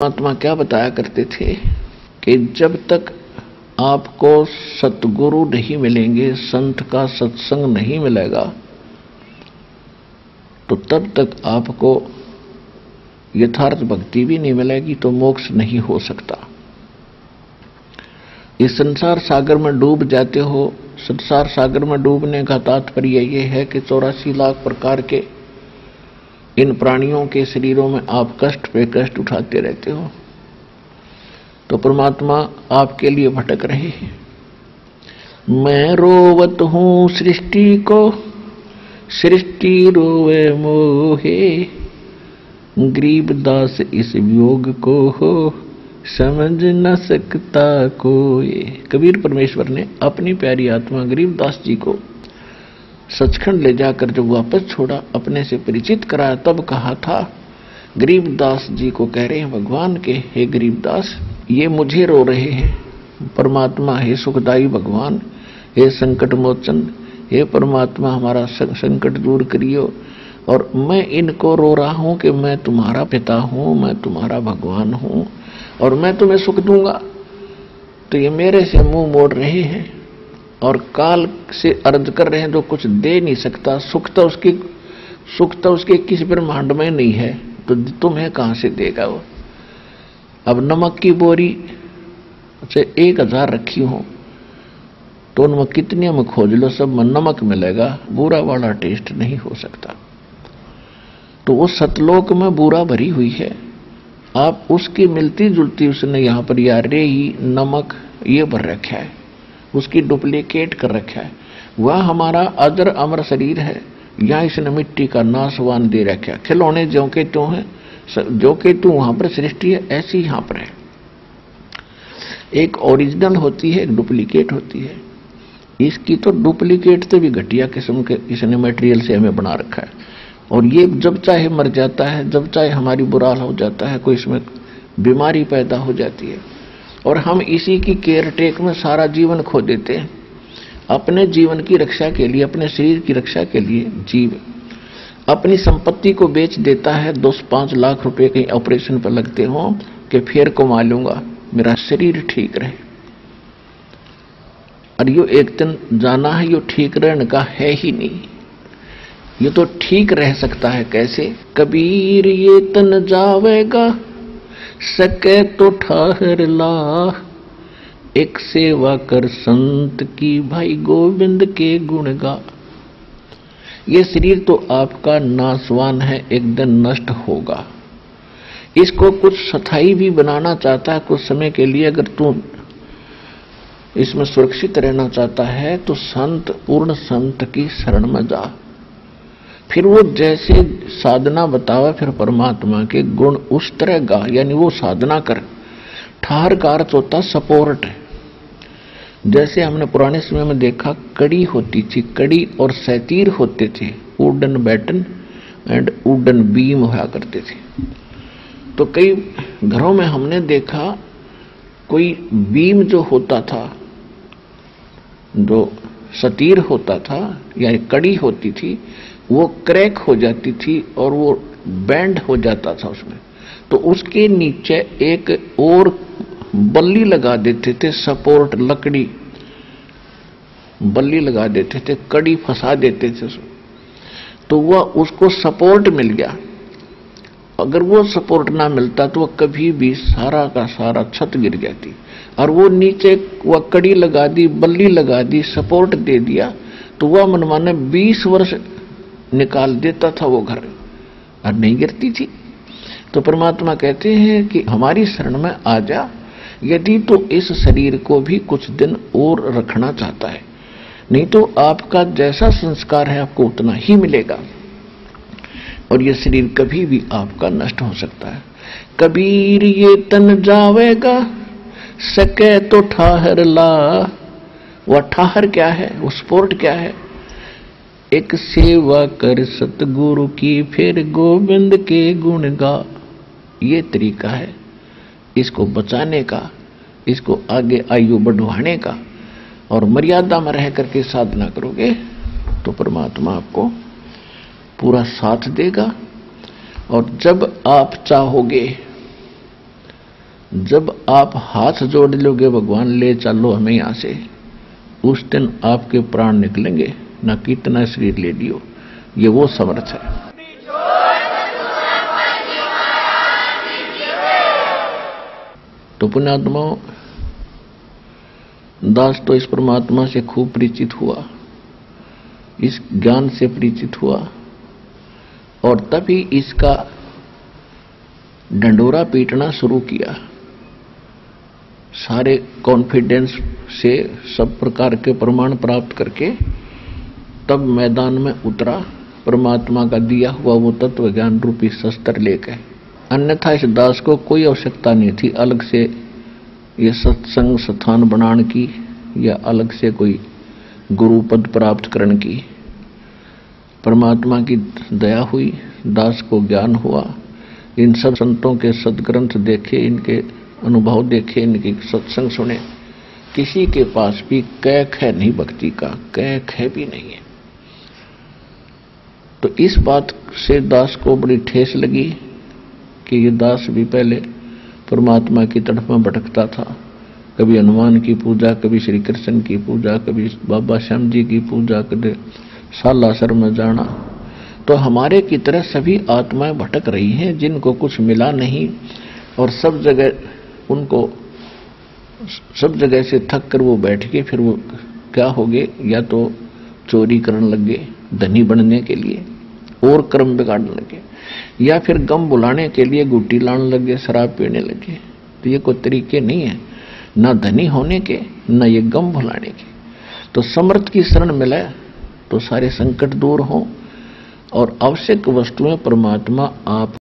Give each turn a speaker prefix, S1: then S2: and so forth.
S1: महात्मा क्या बताया करते थे कि जब तक आपको सतगुरु नहीं मिलेंगे, संत का सत्संग नहीं मिलेगा, तो तब तक आपको यथार्थ भक्ति भी नहीं मिलेगी, तो मोक्ष नहीं हो सकता। इस संसार सागर में डूब जाते हो। संसार सागर में डूबने का तात्पर्य यह है कि 84 लाख प्रकार के इन प्राणियों के शरीरों में आप कष्ट पे कष्ट उठाते रहते हो, तो परमात्मा आपके लिए भटक रहे हैं। मैं रोवत हूं सृष्टि को, सृष्टि रोवे मोहे, गरीबदास इस वियोग को हो, समझ न सकता कोई। कबीर परमेश्वर ने अपनी प्यारी आत्मा गरीबदास जी को सचखंड ले जाकर जब वापस छोड़ा, अपने से परिचित कराया, तब कहा था, गरीबदास जी को कह रहे हैं भगवान के, हे गरीबदास ये मुझे रो रहे हैं। परमात्मा हे सुखदाई भगवान, हे संकट मोचन, हे परमात्मा हमारा संकट दूर करियो, और मैं इनको रो रहा हूं कि मैं तुम्हारा पिता हूं, मैं तुम्हारा भगवान हूं और मैं तुम्हें सुख दूंगा। तो ये मेरे से मुंह मोड़ रहे हैं और काल से अर्ज कर रहे हैं जो कुछ दे नहीं सकता। सुख तो उसके किसी ब्रह्मांड में नहीं है, तो तुम्हें कहां से देगा वो। अब नमक की बोरी से 1000 रखी हो तो उनमें कितनी में खोज लो, सब में नमक मिलेगा, बुरा वाला टेस्ट नहीं हो सकता। तो वो सतलोक में बुरा भरी हुई है, आप उसकी मिलती जुलती उसने यहां पर यार रे ही नमक ये भर रखा है, उसकी डुप्लीकेट कर रखा है। वह हमारा अजर अमर शरीर है, यहाँ इसने मिट्टी का नाशवान दे रखा है। खिलौने जो के तू है, जो के तू वहां पर सृष्टि है, ऐसी यहां पर है। एक ओरिजिनल होती है, एक डुप्लीकेट होती है। इसकी तो डुप्लीकेट से भी घटिया किस्म के इसने मटेरियल से हमें बना रखा है, और ये जब चाहे मर जाता है, जब चाहे हमारी बुरा हाल हो जाता है, कोई इसमें बीमारी पैदा हो जाती है, और हम इसी की केयर टेक में सारा जीवन खो देते हैं। अपने जीवन की रक्षा के लिए, अपने शरीर की रक्षा के लिए जीव अपनी संपत्ति को बेच देता है। 2-5 लाख रुपए कहीं ऑपरेशन पर लगते हो कि फिर कमा लूंगा, मेरा शरीर ठीक रहे। और यो एक दिन जाना है, यो ठीक रहने का है ही नहीं। ये तो ठीक रह सकता है कैसे? कबीर ये तन जावेगा, सके तो ठहर ला, एक सेवा कर संत की, भाई गोविंद के गुण गा। ये शरीर तो आपका नाशवान है, एक दिन नष्ट होगा। इसको कुछ स्थायी भी बनाना चाहता है कुछ समय के लिए, अगर तू इसमें सुरक्षित रहना चाहता है तो संत, पूर्ण संत की शरण में जा। फिर वो जैसे साधना बतावा, फिर परमात्मा के गुण उस तरह गा, यानी वो साधना कर। ठहर का अर्थ होता सपोर्ट। जैसे हमने पुराने समय में देखा, कड़ी होती थी, कड़ी और सैतीर होते थे, wooden batten and wooden beam हुआ करते थे। तो कई घरों में हमने देखा, कोई बीम जो होता था, जो सतीर होता था या कड़ी होती थी, वो क्रैक हो जाती थी और वो बैंड हो जाता था उसमें, तो उसके नीचे एक और बल्ली लगा देते थे, सपोर्ट लकड़ी बल्ली लगा देते थे, कड़ी फंसा देते थे उसमें, तो वह उसको सपोर्ट मिल गया। अगर वो सपोर्ट ना मिलता तो वह कभी भी सारा का सारा छत गिर जाती। और वो नीचे वह कड़ी लगा दी, बल्ली लगा दी, सपोर्ट दे दिया, तो वह मनमाने 20 वर्ष निकाल देता था वो घर, और नहीं गिरती थी। तो परमात्मा कहते हैं कि हमारी शरण में आ जा, यदि तो इस शरीर को भी कुछ दिन और रखना चाहता है, नहीं तो आपका जैसा संस्कार है आपको उतना ही मिलेगा, और यह शरीर कभी भी आपका नष्ट हो सकता है। कबीर ये तन जावेगा, सके तो ठहर ला। वह ठहर क्या है, वो स्पोर्ट क्या है? एक सेवा कर सतगुरु की, फिर गोविंद के गुण गा। ये तरीका है इसको बचाने का, इसको आगे आयु बढ़वाने का, और मर्यादा में रह करके साधना करोगे तो परमात्मा आपको पूरा साथ देगा। और जब आप चाहोगे जब आप हाथ जोड़ लोगे भगवान ले चलो हमें यहां से, उस दिन आपके प्राण निकलेंगे, ना कितना शरीर ले लियो। ये वो समर्थ है। तो पुण्यात्माओं, दास तो इस परमात्मा से खूब परिचित हुआ, इस ज्ञान से परिचित हुआ, और तभी इसका डंडोरा पीटना शुरू किया। सारे कॉन्फिडेंस से सब प्रकार के प्रमाण प्राप्त करके तब मैदान में उतरा, परमात्मा का दिया हुआ वो तत्व ज्ञान रूपी शस्त्र लेकर। अन्यथा इस दास को कोई आवश्यकता नहीं थी अलग से ये सत्संग स्थान बनाने की या अलग से कोई गुरु पद प्राप्त करने की। परमात्मा की दया हुई, दास को ज्ञान हुआ, इन सब संतों के सदग्रंथ देखे, इनके अनुभव देखे, इनके सत्संग सुने। किसी के पास भी कैक है नहीं भक्ति का, कैक है भी नहीं है। तो इस बात से दास को बड़ी ठेस लगी कि ये दास भी पहले परमात्मा की तरफ में भटकता था। कभी हनुमान की पूजा, कभी श्री कृष्ण की पूजा, कभी बाबा श्याम जी की पूजा, कभी सालासर में जाना। तो हमारे की तरह सभी आत्माएं भटक रही हैं जिनको कुछ मिला नहीं, और सब जगह से थक कर वो बैठ के फिर वो क्या हो गए, या तो चोरी करने लगे धनी बनने के लिए और कर्म बिगाड़ने लगे, या फिर गम बुलाने के लिए गुट्टी लाने लगे, शराब पीने लगे। तो ये कोई तरीके नहीं है, ना धनी होने के, ना ये गम भुलाने के। तो समर्थ की शरण मिले तो सारे संकट दूर हों, और आवश्यक वस्तुएं परमात्मा आप